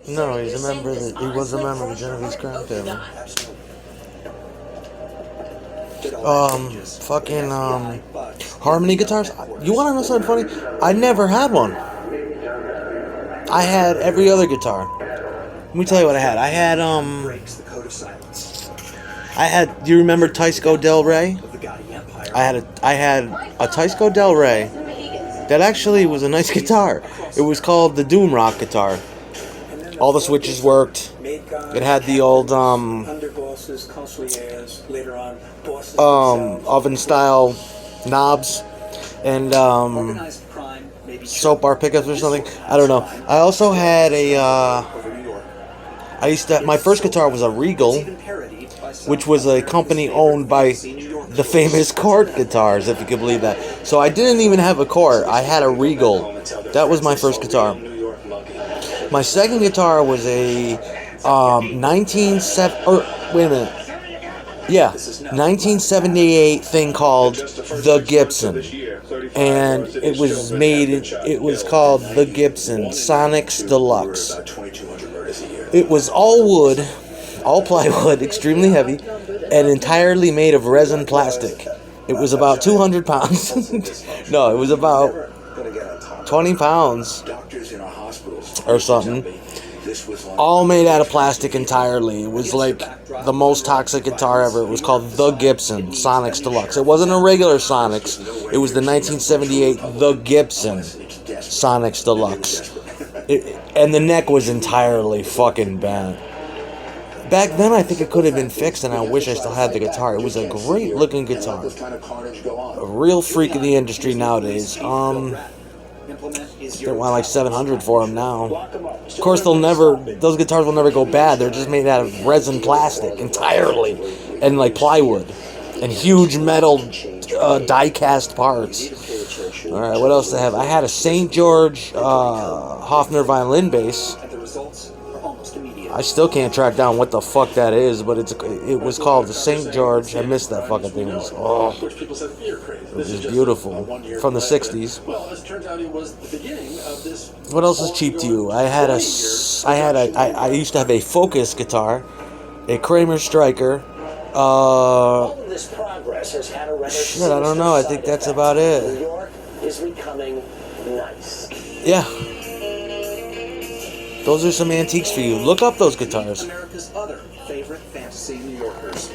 No, he's a member of the, he was a member of the Genovese crime family. Fucking, Harmony guitars. You want to know something funny? I never had one. I had every other guitar. Let me tell you what I had. Do you remember Teisco Del Rey? I had a Teisco Del Rey that actually was a nice guitar. It was called the Doom Rock guitar. All the switches worked. It had the old oven style knobs and soap bar pickups or something. I don't know. I also had my first guitar was a Regal, which was a company owned by the famous Cort guitars, if you could believe that. So I didn't even have a Cort. I had a Regal. That was my first guitar. My second guitar was a 1978 thing called the Gibson, and it was called the Gibson Sonics Deluxe. It was all wood, all plywood, extremely heavy, and entirely made of resin plastic. It was about 200 pounds. No, it was about 20 pounds or something. All made out of plastic entirely. It was like the most toxic guitar ever. It was called the Gibson Sonics Deluxe. It wasn't a regular Sonics. It was the 1978 The Gibson Sonics Deluxe. And the neck was entirely fucking bent. Back then, I think it could have been fixed, and I wish I still had the guitar. It was a great looking guitar. A real freak of the industry nowadays. They want like $700 for them now. Of course, those guitars will never go bad. They're just made out of resin plastic entirely, and like plywood, and huge metal die-cast parts. All right, what else do I have? I had a St. George Hofner violin bass. I still can't track down what the fuck that is, but it was called the St. George. I missed that fucking thing. It was beautiful. From the 60s. What else is cheap to you? I used to have a Focus guitar, a Kramer Striker. Shit, I don't know. I think that's about it. Yeah. Those are some antiques for you. Look up those guitars. America's other favorite fantasy New Yorkers.